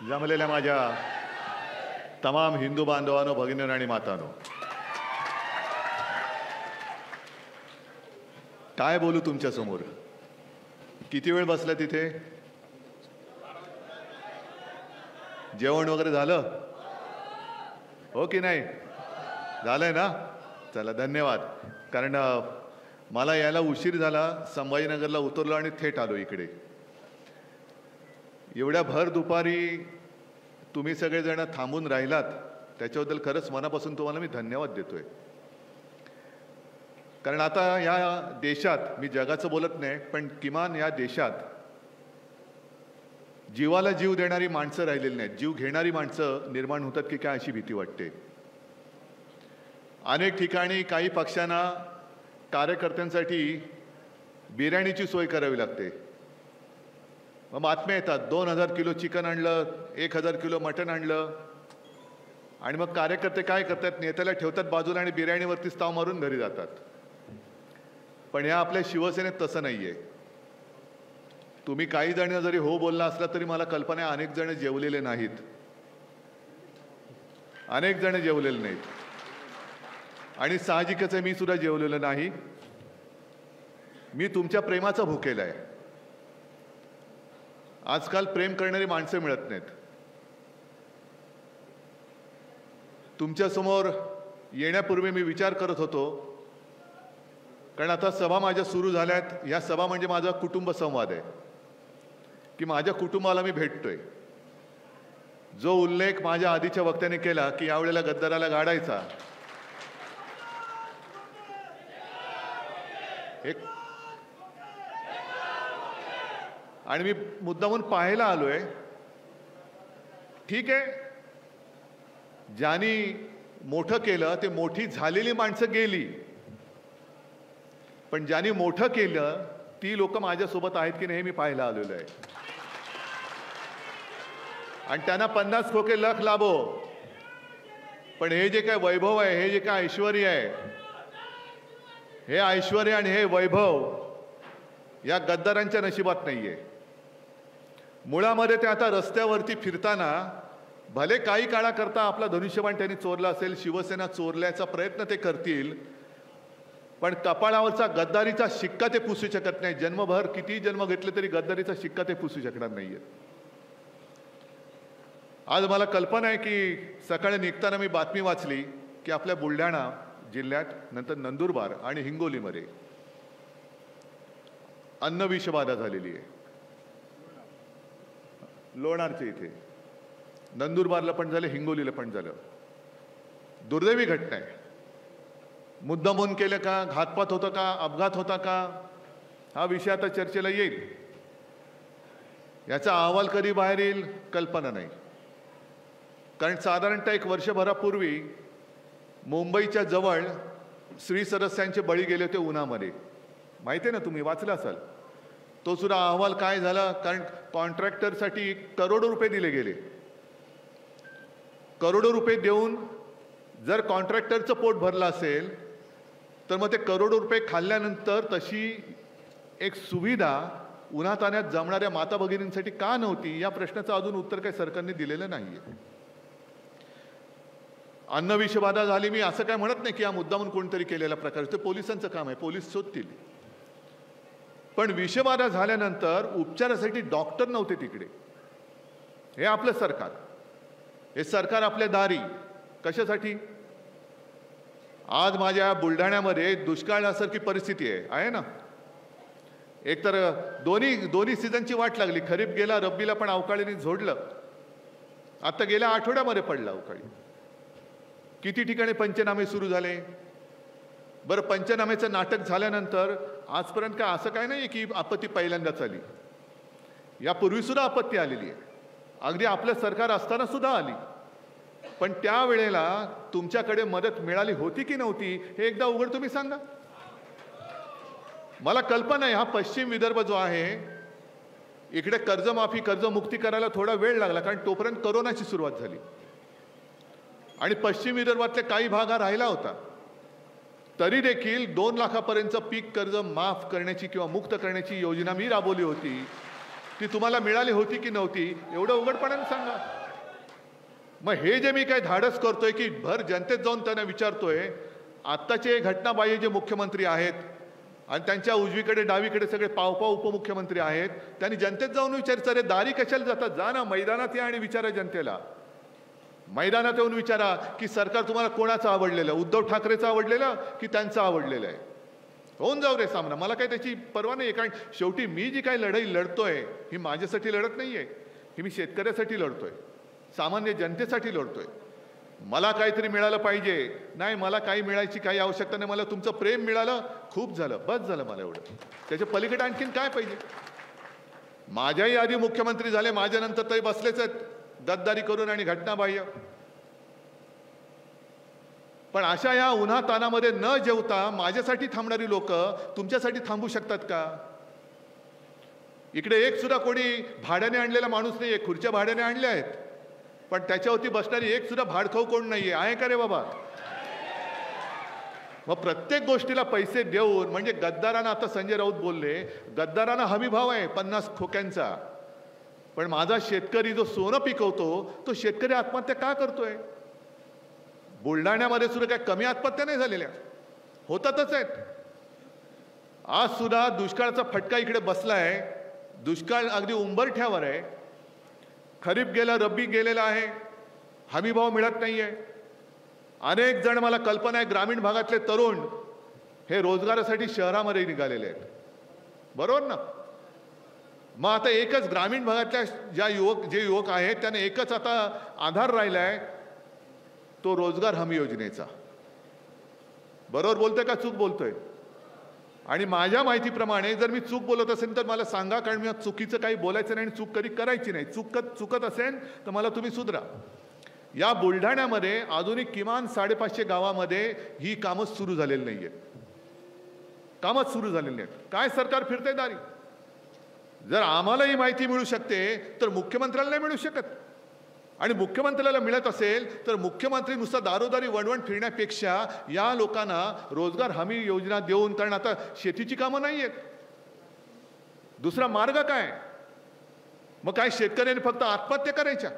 जमलेल्या माझ्या तमाम हिंदू बांधवांनो, भगिनींनो आणि मातांनो, काय बोलू तुमच्या समोर? किती वेळ बसला तिथे? जेवण वगैरे झालं हो की नाही? झालंय ना? चला धन्यवाद. कारण मला यायला उशीर झाला, संभाजीनगरला उतरलो आणि थेट आलो इकडे. एवढ्या भर दुपारी तुम्ही सगळेजण थांबून राहिलात त्याच्याबद्दल खरंच मनापासून तुम्हाला मी धन्यवाद देतोय. कारण आता या देशात, मी जगाचं बोलत नाही, पण किमान या देशात जीवाला जीव देणारी माणसं राहिलेली नाहीत. जीव घेणारी माणसं निर्माण होतात की काय अशी भीती वाटते. अनेक ठिकाणी काही पक्षांना कार्यकर्त्यांसाठी बिर्याणीची सोय करावी लागते. मग बातम्या येतात 2000 किलो चिकन आणलं, 1000 किलो मटण आणलं, आणि मग कार्यकर्ते काय करतात? नेत्याला ठेवतात बाजूला आणि बिर्याणीवरतीच ताव मारून घरी जातात. पण या आपल्या शिवसेनेत तसं नाहीये. तुम्ही काही जण जरी हो बोलला असला तरी मला कल्पना आहे अनेक जण जेवलेले नाहीत, अनेक जण जेवलेले नाहीत. आणि साहजिकच आहे, मी सुद्धा जेवलेलो नाही. मी तुमच्या प्रेमाचा भुकेला आहे. आजकाल प्रेम करणारी माणसं मिळत नाहीत. तुमच्या समोर येण्यापूर्वी मी विचार करत होतो, कारण आता सभा माझ्या सुरू झाल्यात. या सभा म्हणजे माझा कुटुंब संवाद आहे की माझ्या कुटुंबाला मी भेटतोय. जो उल्लेख माझ्या आधीच्या वक्त्याने केला की यावेळेला गद्दाराला गाडायचा, एक आणि मी मुद्दामून पाहायला आलोय. ठीक आहे, ज्यांनी मोठं केलं ते मोठी झालेली माणसं गेली, पण ज्यांनी मोठं केलं ती लोक माझ्यासोबत आहेत की नाही मी पाहायला आलेलो आहे. आणि त्यांना 50 खोके लख लाभो, पण हे जे काय वैभव आहे, हे जे काय ऐश्वर आहे, हे ऐश्वर आणि हे वैभव या गद्दारांच्या नशिबात नाहीये. मुळामध्ये ते आता रस्त्यावरती फिरताना भले काही काळाकरता आपला धनुष्यबाण त्यांनी चोरला असेल, शिवसेना चोरल्याचा प्रयत्न ते करतील, पण कपाळावरचा गद्दारीचा शिक्का ते पुसू शकत नाही. जन्मभर किती जन्म घेतले तरी गद्दारीचा शिक्का ते पुसू शकणार नाहीये. आज मला कल्पना आहे की सकाळी निघताना मी बातमी वाचली की आपल्या बुलढाणा जिल्ह्यात, नंतर नंदुरबार आणि हिंगोलीमध्ये अन्नविषबाधा झालेली आहे. लोणारच्या इथे, नंदुरबारला पण झालं, हिंगोलीला पण झालं. दुर्दैवी घटना आहे. मुद्दामून केलं का? घातपात होता का? अपघात होता का? हा विषय आता चर्चेला येईल. याचा अहवाल कधी बाहेर येईल कल्पना नाही. कारण साधारणतः 1 वर्षभरापूर्वी मुंबईच्या जवळ श्री सरस्यांचे बळी गेले होते उन्हामध्ये. माहिती आहे ना, तुम्ही वाचलं असाल. तो सुद्धा अहवाल काय झाला? कारण कॉन्ट्रॅक्टरसाठी करोडो रुपये दिले गेले. करोडो रुपये देऊन जर कॉन्ट्रॅक्टरचं पोट भरलं असेल तर मग ते करोडो रुपये खाल्ल्यानंतर तशी एक सुविधा उन्हातान्यात जमणाऱ्या माता भगिनींसाठी का नव्हती, या प्रश्नाचं अजून उत्तर काही सरकारने दिलेलं नाहीये. अन्नविषबाधा झाली, मी असं काय म्हणत नाही की हा मुद्दामून कोणतरी केलेला प्रकार. ते पोलिसांचं काम आहे, पोलीस शोधतील. पण विषबाधा झाल्यानंतर उपचारासाठी डॉक्टर नव्हते तिकडे. हे आपलं सरकार, हे सरकार आपल्या दारी. कशासाठी? आज माझ्या बुलढाण्यामध्ये दुष्काळासारखी परिस्थिती आहे ना. एकतर दोन्ही सीझनची वाट लागली. खरीप गेला, रब्बीला पण अवकाळीने झोडलं. आता गेल्या आठवड्यामध्ये पडला अवकाळी. किती ठिकाणी पंचनामे सुरू झाले. बरं, पंचनामेचं नाटक झाल्यानंतर आजपर्यंत काय असं काय नाही की आपत्ती पहिल्यांदाच आली. यापूर्वी सुद्धा आपत्ती आलेली आहे, अगदी आपलं सरकार असताना सुद्धा आली. पण त्यावेळेला तुमच्याकडे मदत मिळाली होती की नव्हती हे एकदा उघड तुम्ही सांगा. मला कल्पना आहे, हा पश्चिम विदर्भ जो आहे इकडे कर्जमाफी, कर्जमुक्ती करायला थोडा वेळ लागला, कारण तोपर्यंत कोरोनाची सुरुवात झाली आणि पश्चिम विदर्भातले काही भाग हा राहिला होता. तरी देखील 2 लाखापर्यंतचं पीक कर्ज माफ करण्याची किंवा मुक्त करण्याची योजना मी राबवली होती. ती तुम्हाला मिळाली होती की नव्हती एवढं उघडपणाने सांगा. मग हे जे मी काय धाडस करतोय की भर जनतेत जाऊन त्यांना विचारतोय, आत्ताचे घटनाबाह्य जे मुख्यमंत्री आहेत आणि त्यांच्या उजवीकडे डावीकडे सगळे पावपाव उपमुख्यमंत्री आहेत, त्यांनी जनतेत जाऊन विचारायचं, अरे दारी कशाला जातात, जा ना मैदानात या आणि विचारा जनतेला. मैदानात येऊन विचारा की सरकार तुम्हाला कोणाचं आवडलेलं, उद्धव ठाकरेचं आवडलेलं की त्यांचं आवडलेलं आहे. होऊन जाऊ रे सामना, मला काही त्याची पर्वा नाही आहे. कारण शेवटी मी जी काही लढाई लढतोय ही माझ्यासाठी लढत नाही आहे, ही मी शेतकऱ्यासाठी लढतोय, सामान्य जनतेसाठी लढतोय. मला काहीतरी मिळालं पाहिजे, नाही मला काही मिळायची काही आवश्यकता नाही, मला तुमचं प्रेम मिळालं खूप झालं, बस झालं मला एवढं. त्याच्या पलीकडे आणखीन काय पाहिजे. माझ्याही आधी मुख्यमंत्री झाले, माझ्यानंतर तरी बसलेच आहेत गद्दारी करून आणि घटनाबाह्य. पण अशा या उन्हा तानामध्ये न जेवता माझ्यासाठी थांबणारी लोक तुमच्यासाठी थांबू शकतात का. इकडे एक सुद्धा कोणी भाड्याने आणलेला माणूस नाहीये, खुर्च्या भाड्याने आणल्या आहेत, पण त्याच्यावरती बसणारी एक सुद्धा भाडखाऊ कोण नाहीये, आहे का रे बाबा. मग प्रत्येक गोष्टीला पैसे देऊन, म्हणजे गद्दारांना, आता संजय राऊत बोलले, गद्दारांना हमी भाव आहे 50 खोक्यांचा, पण माझा शेतकरी जो सोनं पिकवतो तो शेतकरी आत्महत्या का करतोय. बुलढाण्यामध्ये सुद्धा काय कमी आत्महत्या नाही झालेल्या, होतातच आहेत. आज सुद्धा दुष्काळाचा फटका इकडे बसलाय, दुष्काळ अगदी उंबरठ्यावर आहे. खरीप गेला, रब्बी गेलेला आहे, हमी भाव मिळत नाहीये. अनेक जण, मला कल्पना आहे, ग्रामीण भागातले तरुण हे रोजगारासाठी शहरामध्ये निघालेले आहेत, बरोबर ना. मग आता एकच ग्रामीण भागातल्या जे युवक आहेत त्यांना एकच आता आधार राहिलाय, तो रोजगार हमी योजनेचा. बरोबर बोलतोय का चूक बोलतोय. आणि माझ्या माहितीप्रमाणे जर मी चूक बोलत असेल तर मला सांगा, कारण मी चुकीचं काही बोलायचं नाही आणि चूक कधी करायची नाही. चुकत असेल तर मला तुम्ही सुधरा. या बुलढाण्यामध्ये अजूनही किमान 550 गावामध्ये ही कामं सुरू झालेली नाहीये, कामच सुरू झालेली नाहीत. काय सरकार फिरतंय दारी. जर आम्हाला ही माहिती मिळू शकते तर मुख्यमंत्र्याला नाही मिळू शकत. आणि मुख्यमंत्र्याला मिळत असेल तर मुख्यमंत्री नुसतं दारोदारी वणवण फिरण्यापेक्षा या लोकांना रोजगार हमी योजना देऊन, कारण आता शेतीची कामं नाही आहेत, दुसरा मार्ग काय. मग काय शेतकऱ्यांनी फक्त आत्महत्या करायच्या.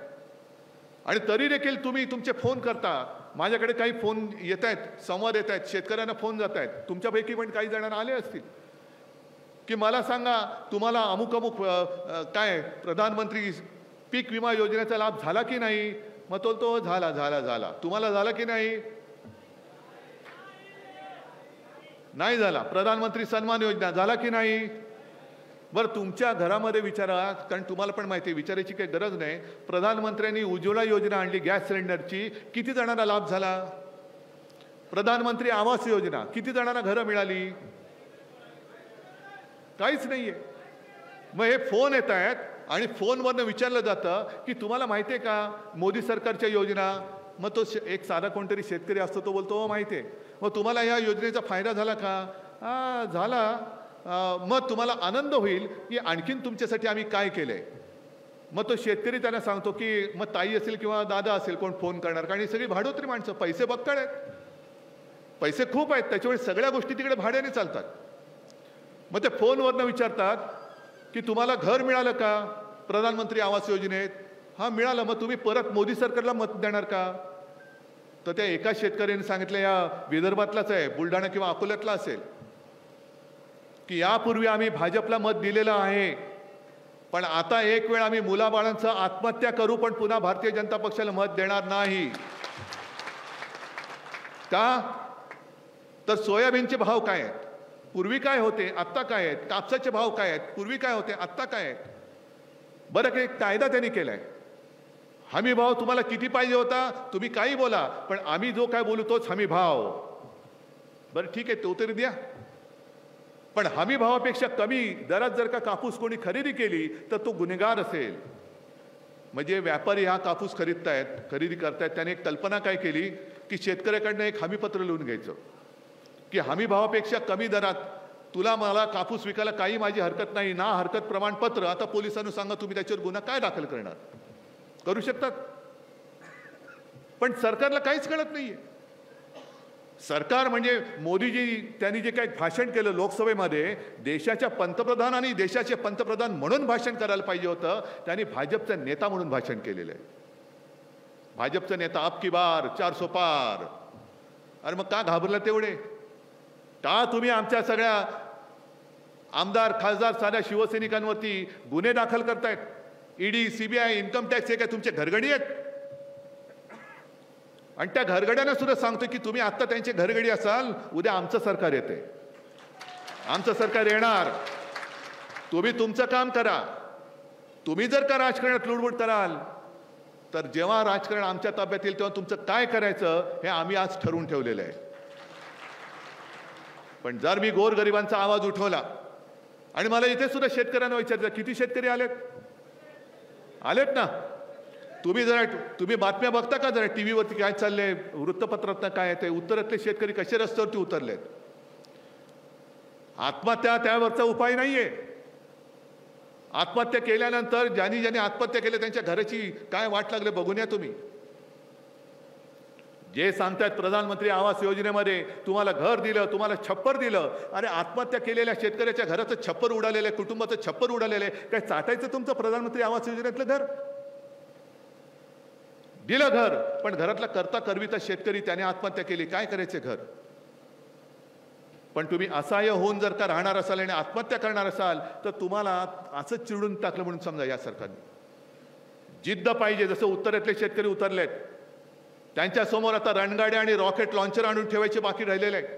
आणि तरी देखील तुम्ही तुमचे फोन करता, माझ्याकडे काही फोन येत आहेत, संवाद येत आहेत, शेतकऱ्यांना फोन जात आहेत, तुमच्यापैकी पण काही जणांना आले असतील की मला सांगा तुम्हाला अमुक अमुक काय प्रधानमंत्री पीक विमा योजनेचा लाभ झाला की नाही. मग तो झाला झाला झाला. तुम्हाला झाला की नाही. नाही झाला. प्रधानमंत्री सन्मान योजना झाला की नाही. बरं तुमच्या घरामध्ये विचारा, कारण तुम्हाला पण माहिती आहे, विचारायची काही गरज नाही. प्रधानमंत्र्यांनी उज्ज्वला योजना आणली गॅस सिलेंडरची, किती जणांना लाभ झाला. प्रधानमंत्री आवास योजना, किती जणांना घरं मिळाली. काहीच नाहीये. मग हे फोन येत आहेत आणि फोनवरनं विचारलं जातं की तुम्हाला माहिती आहे का मोदी सरकारच्या योजना. मग तो एक साधा कोणतरी शेतकरी असतो, तो बोलतो माहिती आहे. मग तुम्हाला या योजनेचा फायदा झाला का. झाला. मग तुम्हाला आनंद होईल की आणखीन तुमच्यासाठी आम्ही काय केलंय. मग तो शेतकरी त्यांना सांगतो की मग ताई असेल किंवा दादा असेल कोण फोन करणार, कारण ही सगळी भाडोत्री माणसं, पैसे बक्कळ आहेत, पैसे खूप आहेत, त्याच्यामुळे सगळ्या गोष्टी तिकडे भाड्याने चालतात. मग ते फोनवरनं विचारतात की तुम्हाला घर मिळालं का प्रधानमंत्री आवास योजनेत. हां मिळालं. मग तुम्ही परत मोदी सरकारला मत देणार का. तर त्या एका शेतकऱ्याने सांगितलं, या विदर्भातलाच आहे, बुलढाणा किंवा अकोल्यातला असेल, की यापूर्वी आम्ही भाजपला मत दिलेलं आहे, पण आता एक वेळ आम्ही मुलाबाळांचं आत्महत्या करू पण पुन्हा भारतीय जनता पक्षाला मत देणार नाही. का तर सोयाबीनचे भाव काय आहेत, पूर्वी काय होते, आत्ता काय आहेत. कापसाचे भाव काय आहेत, पूर्वी काय होते, आत्ता काय आहेत. बरं एक कायदा त्यांनी केलाय, हमी भाव तुम्हाला किती पाहिजे होता, तुम्ही काही बोला, पण आम्ही जो काय बोलू तोच हमी भाव. बरं ठीक आहे, तो तरी द्या. पण हमी भावापेक्षा कमी दरात जर का कापूस कोणी खरेदी केली तर तो गुन्हेगार असेल. म्हणजे व्यापारी हा कापूस खरेदी करतायत, त्याने एक कल्पना काय केली की शेतकऱ्याकडनं एक हमीपत्र लिहून घ्यायचं की हमी भावापेक्षा कमी दरात तुला मला कापूस विकायला काही माझी हरकत नाही, ना हरकत प्रमाणपत्र. आता पोलिसांना सांगा तुम्ही त्याच्यावर गुन्हा काय दाखल करणार. करू शकतात. पण सरकारला काहीच कळत नाहीये. सरकार म्हणजे मोदीजी त्यांनी जे काही भाषण केलं लोकसभेमध्ये, देशाच्या पंतप्रधानांनी देशाचे पंतप्रधान म्हणून भाषण करायला पाहिजे होतं, त्यांनी भाजपचा नेता म्हणून भाषण केलेलं आहे. भाजपचा नेता अब की बार 400 पार. अरे मग का घाबरला तेवढे? का तुम्ही आमच्या सगळ्या आमदार खासदार साध्या शिवसैनिकांवरती गुन्हे दाखल करतायत? ईडी, सीबीआय, इन्कम टॅक्स हे काय तुमचे घरगडी आहेत? आणि त्या घरगड्यांना सुद्धा सांगतो की तुम्ही आत्ता त्यांचे घरगडी असाल, उद्या आमचं सरकार येते, आमचं सरकार येणार. तुम्ही तुमचं काम करा. तुम्ही जर का राजकारणात लुडबुड कराल तर जेव्हा राजकारण आमच्या ताब्यात येईल तेव्हा तुमचं काय करायचं हे आम्ही आज ठरवून ठेवलेलं आहे. पण जर मी गोरगरिबांचा आवाज उठवला, आणि मला इथे सुद्धा शेतकऱ्यांना विचारलं किती शेतकरी आलेत ना? तुम्ही बातम्या बघता का जरा टीव्हीवरती काय चाललंय, वृत्तपत्रात काय येते? उत्तरातले शेतकरी कसे रस्त्यावरती उतरलेत? आत्महत्या त्यावरचा उपाय नाहीये. आत्महत्या केल्यानंतर ज्यांनी आत्महत्या केल्या त्यांच्या घराची काय वाट लागले बघून या तुम्ही. जे सांगतात प्रधानमंत्री आवास योजनेमध्ये तुम्हाला घर दिलं, तुम्हाला छप्पर दिलं. अरे आत्महत्या केलेल्या शेतकऱ्याच्या घराचं छप्पर उडालेलं आहे, कुटुंबाचं छप्पर उडालेलं आहे. काय चाटायचं तुमचं प्रधानमंत्री आवास योजनेतलं घर? दिलं घर, पण घरातला करता करविता शेतकरी त्याने आत्महत्या केली, काय करायचे घर? पण तुम्ही असहाय्य होऊन जर का राहणार असाल आणि आत्महत्या करणार असाल तर तुम्हाला असंच चिडून टाकलं म्हणून समजा या सरकारने. जिद्द पाहिजे. जसं उत्तरेतले शेतकरी उतरलेत, त्यांच्या समोर आता रणगाड्या आणि रॉकेट लॉन्चर आणून ठेवायचे बाकी राहिलेले आहेत.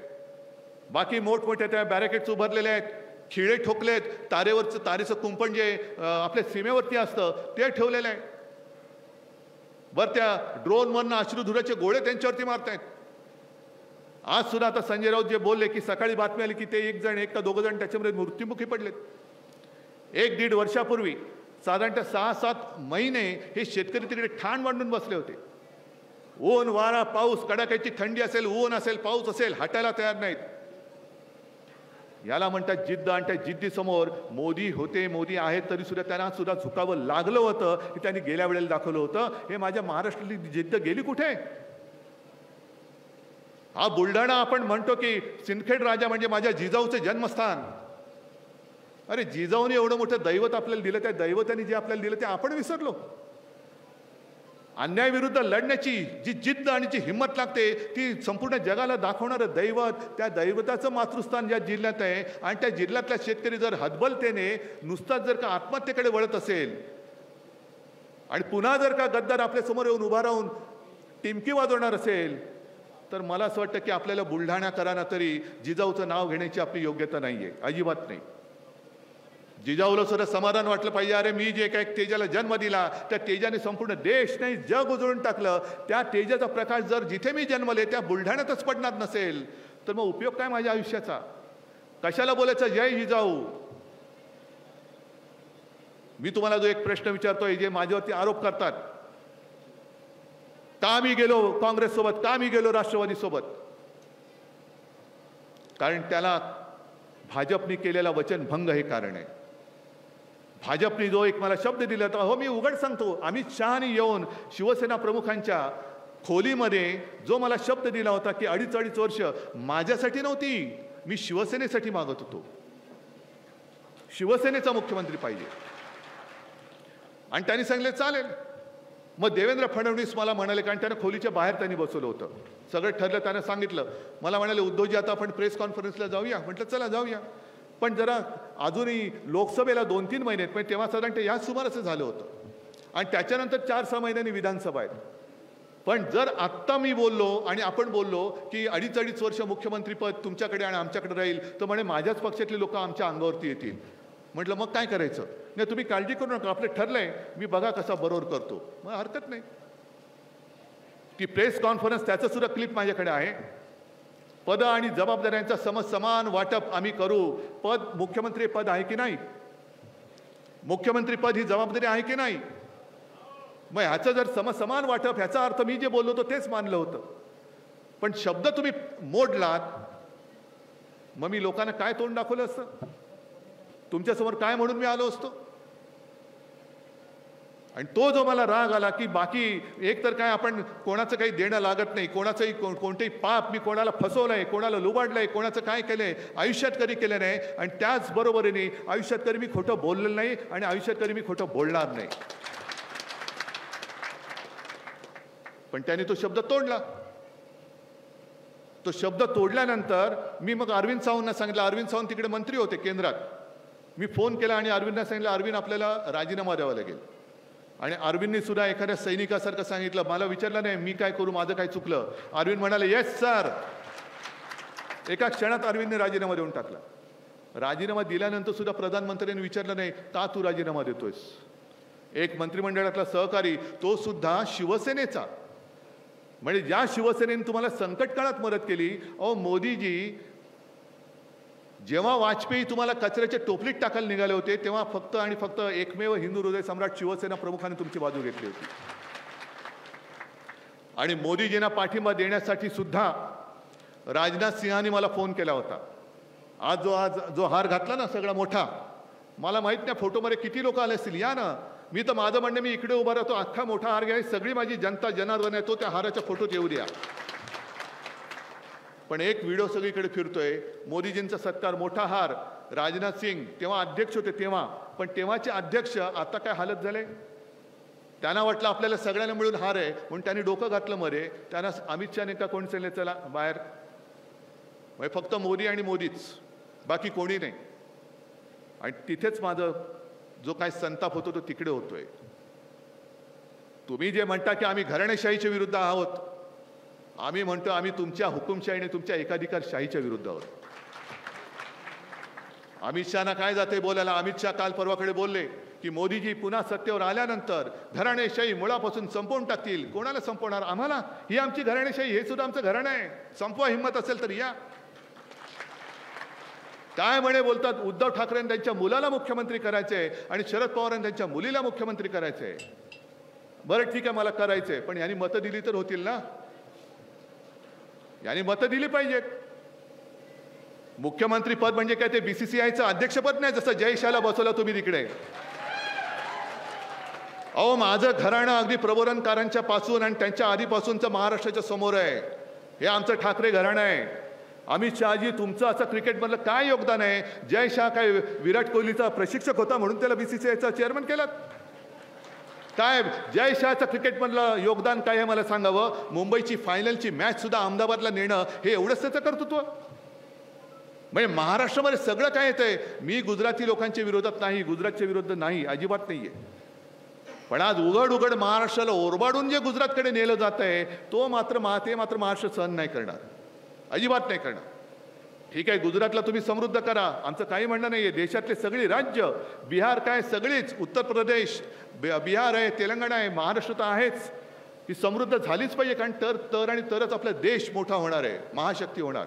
बाकी मोठमोठ्या त्या बॅरिकेड्स उभारलेले आहेत, खिळे ठोकलेत, तारेचं कुंपण जे आपल्या सीमेवरती असतं ते ठेवलेलं आहे. बरं त्या ड्रोनवरनं अश्रुधुराचे गोळे त्यांच्यावरती मारतायत. आज सुद्धा आता संजय राऊत जे बोलले की सकाळी बातमी आली की ते एक का दोघं जण त्याच्यामध्ये मृत्युमुखी पडलेत. 1-1.5 वर्षापूर्वी साधारणतः 6-7 महिने हे शेतकरी तिकडे ठाण मांडून बसले होते. ऊन वारा पाऊस, कडाक्याची थंडी असेल, ऊन असेल, पाऊस असेल, हटायला तयार नाहीत. याला म्हणतात जिद्द. आणि त्या जिद्दीसमोर मोदी होते, मोदी आहेत, तरी सुद्धा त्यांना सुद्धा झुकावं लागलं होतं. हे त्यांनी गेल्या वेळेला दाखवलं होतं. हे माझ्या महाराष्ट्रातली जिद्द गेली कुठे? हा बुलढाणा आपण म्हणतो की सिंदखेड राजा म्हणजे माझ्या जिजाऊचे जन्मस्थान. अरे जिजाऊने एवढं मोठं दैवत आपल्याला दिलं, त्या दैवताने जे आपल्याला दिलं ते आपण विसरलो. अन्यायाविरुद्ध लढण्याची जी जिद्द आणि जी हिंमत लागते ती संपूर्ण जगाला दाखवणारं दैवत, त्या दैवताचं मातृस्थान ज्या जिल्ह्यात आहे आणि त्या जिल्ह्यातला शेतकरी जर हतबलतेने नुसताच जर का आत्महत्येकडे वळत असेल आणि पुन्हा जर का गद्दार आपल्या समोर येऊन उभा राहून टिमकी वाजवणार असेल तर मला असं वाटतं की आपल्याला बुलढाण्याकरांना तरी जिजाऊचं नाव घेण्याची आपली योग्यता नाहीये, अजिबात नाही. जिजाऊला सुद्धा समाधान वाटलं पाहिजे. अरे मी जे काय तेजाला जन्म दिला त्या तेजाने संपूर्ण देश नाही जग उजळून टाकलं. त्या तेजाचा प्रकाश जर जिथे मी जन्मले त्या बुलढाण्यातच पडणार नसेल तर मग उपयोग काय माझ्या आयुष्याचा? कशाला बोलायचं जय जिजाऊ? मी तुम्हाला जो एक प्रश्न विचारतोय, जे माझ्यावरती आरोप करतात, का मी गेलो काँग्रेस सोबत, का मी गेलो राष्ट्रवादी सोबत? कारण त्याला भाजपने केलेला वचनभंग हे कारण आहे. भाजपने जो एक मला शब्द दिला होता, हो मी उघड सांगतो, अमित शहानी येऊन शिवसेना प्रमुखांच्या खोलीमध्ये जो मला शब्द दिला होता की 2.5 वर्ष माझ्यासाठी नव्हती, मी शिवसेनेसाठी मागत होतो, शिवसेनेचा मुख्यमंत्री पाहिजे. आणि त्यांनी सांगितले चालेल. मग देवेंद्र फडणवीस मला म्हणाले, कारण त्यांना खोलीच्या बाहेर त्यांनी बसवलं होतं, सगळं ठरलं, त्यांना सांगितलं. मला म्हणाले उद्धवजी आता आपण प्रेस कॉन्फरन्सला जाऊया. म्हटलं चला जाऊया, पण जरा अजूनही लोकसभेला 2-3 महिने आहेत, पण तेव्हा साधारणतः या सुमाराचं झालं होतं. आणि त्याच्यानंतर 4-6 महिन्यांनी विधानसभा आहेत. पण जर आत्ता मी बोललो आणि आपण बोललो की 2.5 वर्ष मुख्यमंत्रीपद तुमच्याकडे आणि आमच्याकडे राहील, तर म्हणे माझ्याच पक्षातले लोक आमच्या अंगावरती येतील. म्हटलं मग काय करायचं? नाही तुम्ही काळजी करू नका, आपलं ठरलंय, मी बघा कसा बरोबर करतो. मग हरकत नाही. ती प्रेस कॉन्फरन्स त्याचं सुद्धा क्लिप माझ्याकडे आहे. पद आणि जबाबदाऱ्यांचा समान वाटप आम्ही करू. पद मुख्यमंत्री पद आहे की नाही? मुख्यमंत्री पद ही जबाबदारी आहे की नाही? मग ह्याचं जर समान वाटप, ह्याचा अर्थ मी जे बोललो होतो तेच मानलं होतं. पण शब्द तुम्ही मोडलात, मग मी लोकांना काय तोंड दाखवलं असतं? तुमच्यासमोर काय म्हणून मी आलो असतो? आणि तो जो मला राग आला की बाकी एक तर काय आपण कोणाचं काही देणं लागत नाही, कोणाचंही कोणतेही पाप मी कोणाला फसवलंय, कोणाला लुबाडलंय, कोणाचं काय केलंय आयुष्यात कधी केलं नाही. आणि त्याचबरोबरीने आयुष्यात कधी मी खोटं बोललेलं नाही आणि आयुष्यात कधी मी खोटं बोलणार नाही. पण त्यांनी तो शब्द तोडला. तो शब्द तोडल्यानंतर मी मग अरविंद सावंतना सांगितलं. अरविंद सावंत तिकडे मंत्री होते केंद्रात. मी फोन केला आणि अरविंदना सांगितलं, अरविंद आपल्याला राजीनामा द्यावा लागेल. आणि अरविंदनी सुद्धा एखाद्या सैनिकासारखं सांगितलं. मला विचारलं नाही मी काय करू, माझं काय चुकलं. अरविंद म्हणाले येस सर. एका क्षणात अरविंदने राजीनामा देऊन टाकला. राजीनामा दिल्यानंतर सुद्धा प्रधानमंत्र्यांनी विचारलं नाही का तू राजीनामा देतोयस. एक मंत्रिमंडळातला सहकारी, तो सुद्धा शिवसेनेचा, म्हणजे ज्या शिवसेनेने तुम्हाला संकट काळात मदत केली. अहो मोदीजी, जेव्हा वाजपेयी तुम्हाला कचऱ्याच्या टोपलीत टाकायला निघाले होते तेव्हा फक्त आणि फक्त एकमेव हिंदू हृदय सम्राट शिवसेना प्रमुखाने तुमची बाजू घेतली होती. आणि मोदीजींना पाठिंबा देण्यासाठी सुद्धा राजनाथ सिंहांनी मला फोन केला होता. आज जो हार घातला ना सगळा मोठा, मला माहित नाही फोटोमध्ये किती लोक आले असतील. या ना. मी तर माझं म्हणणं, मी इकडे उभा राहतो, अख्खा मोठा हार घ्या, सगळी माझी जनता जनार्दन आहे, तो त्या हाराच्या फोटोत येऊ द्या. पण एक व्हिडिओ सगळीकडे फिरतोय, मोदीजींचा सत्कार, मोठा हार. राजनाथ सिंग तेव्हा अध्यक्ष होते तेव्हा, पण तेव्हाचे अध्यक्ष आता काय हालत झाले. त्यांना वाटलं आपल्याला सगळ्यांना मिळून हार आहे म्हणून त्यांनी डोकं घातलं मध्ये. त्यांना अमित शहाने का कोण सांगितलं चला बाहेर. म्हणजे फक्त मोदी आणि मोदीच, बाकी कोणी नाही. आणि तिथेच माझं जो काही संताप होतो तो तिकडे होतोय. तुम्ही जे म्हणता की आम्ही घराणेशाहीच्या विरुद्ध आहोत, आम्ही म्हणतो आम्ही तुमच्या हुकुमशाही आणि तुमच्या एकाधिकारशाहीच्या विरुद्ध आहोत. अमित शहाना काय जाते बोलायला. अमित शहा काल परवाकडे बोलले की मोदीजी पुन्हा सत्तेवर आल्यानंतर घराणेशाही मुळापासून संपवून टाकतील. कोणाला संपवणार? आम्हाला. ही आमची घराणेशाही, हे सुद्धा आमचं घराणं आहे. संपवा, हिंमत असेल तर या. काय म्हणे बोलतात, उद्धव ठाकरेंनी त्यांच्या मुलाला मुख्यमंत्री करायचे आणि शरद पवारांनी त्यांच्या मुलीला मुख्यमंत्री करायचे. बरं ठीक आहे, मला करायचंय, पण यांनी मतं दिली तर होतील ना. यांनी मतं दिली पाहिजेत. मुख्यमंत्री पद म्हणजे काय, ते बीसीसीआयचं अध्यक्षपद नाही जसं जयशाला बसवलं तुम्ही तिकडे. अहो माझं घराणं अगदी प्रबोधनकारांच्या पासून आणि त्यांच्या आधीपासूनचं महाराष्ट्राच्या समोर आहे. हे आमचं ठाकरे घराणं आहे. अमित शहाजी, तुमचं असं क्रिकेटमधलं काय योगदान आहे? जय शाह काय विराट कोहलीचा प्रशिक्षक होता म्हणून त्याला बीसीसीआयचा चेअरमन केलं? काय जय शहाचं क्रिकेटमधलं योगदान काय आहे मला सांगावं. मुंबईची फायनलची मॅच सुद्धा अहमदाबादला नेणं हे एवढंच त्याचं कर्तृत्व. म्हणजे महाराष्ट्रामध्ये सगळं काय येतंय. मी गुजराती लोकांच्या विरोधात नाही, गुजरातच्या विरुद्ध नाही, अजिबात नाहीये. पण आज उघड उघड महाराष्ट्राला ओरबाडून जे गुजरातकडे नेलं जात आहे ते मात्र महाराष्ट्र सहन नाही करणार, अजिबात नाही करणार. ठीक आहे, गुजरातला तुम्ही समृद्ध करा, आमचं काही म्हणणं नाहीये. देशातले सगळी राज्य, बिहार काय सगळीच, उत्तर प्रदेश, बिहार आहे, तेलंगणा आहे, महाराष्ट्र तर आहेच, ही समृद्ध झालीच पाहिजे. कारण तरच आपला देश मोठा होणार आहे, महाशक्ती होणार.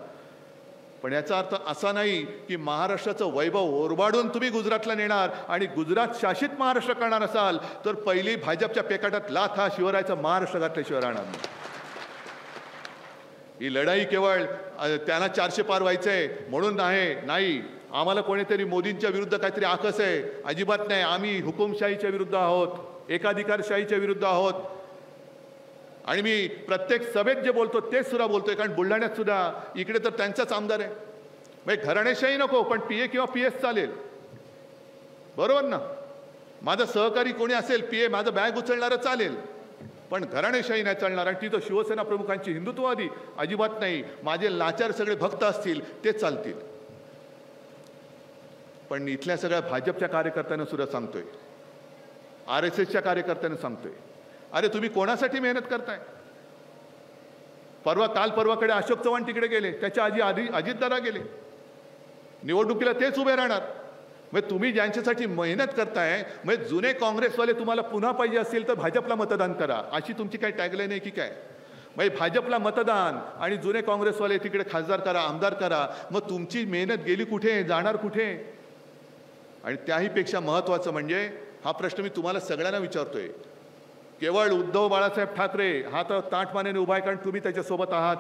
पण याचा अर्थ असा नाही की महाराष्ट्राचं वैभव ओरबाडून तुम्ही गुजरातला नेणार आणि गुजरात शासित महाराष्ट्र करणार असाल तर पहिली भाजपच्या पेकाटात लाथ हा शिवरायाचा महाराष्ट्र घातल्याशिवाय राहणार नाही. ही लढाई केवळ त्यांना 400 पार व्हायचंय म्हणून नाही. आम्हाला कोणीतरी मोदींच्या विरुद्ध काहीतरी आकस आहे, अजिबात नाही. आम्ही हुकुमशाहीच्या विरुद्ध आहोत, एकाधिकारशाहीच्या विरुद्ध आहोत. आणि मी प्रत्येक सभेत जे बोलतो तेच सुद्धा बोलतोय. कारण बुलढाण्यात सुद्धा इकडे तर त्यांचाच आमदार आहे. म्हणजे घराणेशाही नको, पण पीए किंवा पीएस चालेल, बरोबर ना. माझा सहकारी कोणी असेल, पीए माझं बॅग उचलणारं चालेल, पण घराणेशाही नाही चालणार. आणि ती तर शिवसेना प्रमुखांची हिंदुत्ववादी अजिबात नाही. माझे लाचार सगळे भक्त असतील ते चालतील. पण इथल्या सगळ्या भाजपच्या कार्यकर्त्यांना सुद्धा सांगतोय, RSSच्या कार्यकर्त्यांना सांगतोय, अरे तुम्ही कोणासाठी मेहनत करताय? काल परवाकडे अशोक चव्हाण तिकडे गेले, त्याच्या आधी अजितदादा गेले. निवडणुकीला तेच उभे राहणार. म्हणजे तुम्ही ज्यांच्यासाठी मेहनत करताय, म्हणजे जुने काँग्रेसवाले तुम्हाला पुन्हा पाहिजे असतील तर भाजपला मतदान करा, अशी तुमची काय टॅगलाईन आहे की काय? म्हणजे भाजपला मतदान आणि जुने काँग्रेसवाले तिकडे खासदार करा, आमदार करा. मग तुमची मेहनत गेली कुठे, जाणार कुठे? आणि त्याहीपेक्षा महत्त्वाचं म्हणजे हा प्रश्न मी तुम्हाला सगळ्यांना विचारतोय. केवळ उद्धव बाळासाहेब ठाकरे हा तर ताठमानेने उभा आहे कारण तुम्ही त्याच्यासोबत आहात.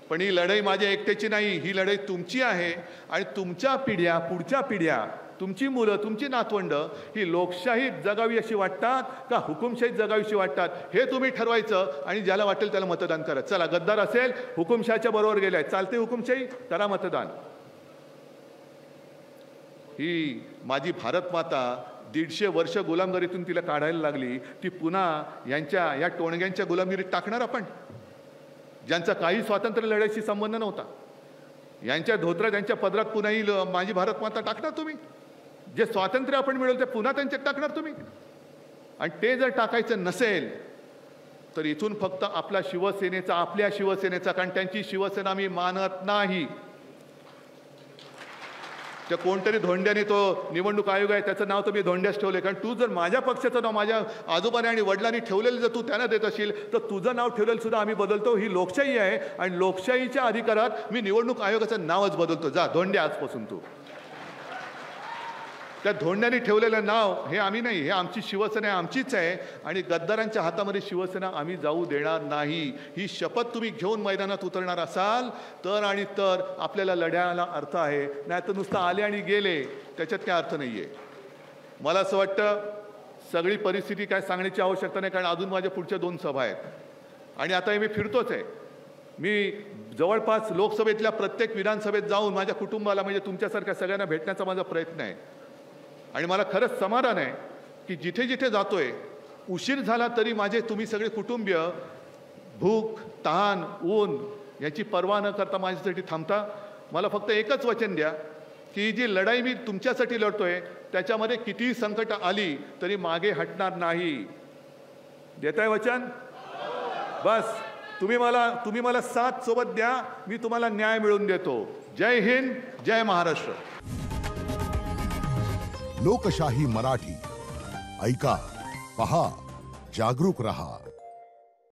पण ही लढाई माझ्या एकट्याची नाही, ही लढाई तुमची आहे. आणि तुमच्या पिढ्या, पुढच्या पिढ्या, तुमची मुलं, तुमची नातवंड ही लोकशाहीत जगावी अशी वाटतात का हुकुमशाहीत जगावीशी वाटतात हे तुम्ही ठरवायचं. आणि ज्याला वाटेल त्याला मतदान करा. चला, गद्दार असेल, हुकुमशाहीच्या बरोबर गेलाय, चालते हुकुमशाही, करा मतदान. ही माझी भारत माता 150 वर्ष गुलामगिरीतून तिला काढायला लागली, ती पुन्हा या टोणग्यांच्या गुलामगिरीत टाकणार आपण, ज्यांचा काही स्वातंत्र्य लढ्याशी संबंध नव्हता. यांच्या धोत्रात, यांच्या पदरात पुन्हा ही माझी भारत माता टाकणार तुम्ही? जे स्वातंत्र्य आपण मिळवलं ते पुन्हा त्यांच्यात टाकणार तुम्ही? आणि ते जर टाकायचं नसेल तर इथून फक्त आपल्या शिवसेनेचा, कारण त्यांची शिवसेना मी मानत नाही. त्या कोणतरी धोंड्याने, तो निवडणूक आयोग आहे त्याचं नाव तर मी धोंड्यास ठेवले, कारण तू जर माझ्या पक्षाचं नाव माझ्या आजोबाने आणि वडिलांनी ठेवलेलं जर तू त्यांना देत असेल तर तुझं नाव ठेवलेलं सुद्धा आम्ही बदलतो. ही लोकशाही आहे आणि लोकशाहीच्या अधिकारात मी निवडणूक आयोगाचं नावच बदलतो. जा धोंड्या आजपासून तू. त्या धोंड्याने ठेवलेलं नाव हे आम्ही नाही, हे आमची शिवसेना आमचीच आहे आणि गद्दारांच्या हातामध्ये शिवसेना आम्ही जाऊ देणार नाही. ही शपथ तुम्ही घेऊन मैदानात उतरणार असाल तर आणि तर आपल्याला लढ्याला अर्थ आहे. नाही तर नुसतं आले आणि गेले त्याच्यात काय अर्थ नाही आहे. मला असं वाटतं सगळी परिस्थिती काय सांगण्याची आवश्यकता नाही, कारण अजून माझ्या पुढच्या 2 सभा आहेत आणि आता मी फिरतोच आहे. मी जवळपास लोकसभेतल्या प्रत्येक विधानसभेत जाऊन माझ्या कुटुंबाला, म्हणजे तुमच्यासारख्या सगळ्यांना भेटण्याचा माझा प्रयत्न आहे आणि मला खरंच समाधान आहे की जिथे जिथे जातोय, उशीर झाला तरी माझे तुम्ही सगळे कुटुंबीय भूक, तहान, ऊन याची पर्वा न करता माझ्यासाठी थांबता. मला फक्त एकच वचन द्या की जी लढाई मी तुमच्यासाठी लढतोय त्याच्यामध्ये कितीही संकट आली तरी मागे हटणार नाही. देताय वचन? बस तुम्ही मला साथ सोबत द्या, मी तुम्हाला न्याय मिळवून देतो. जय हिंद, जय महाराष्ट्र. लोकशाही मराठी ऐका, पहा, जागरूक रहा.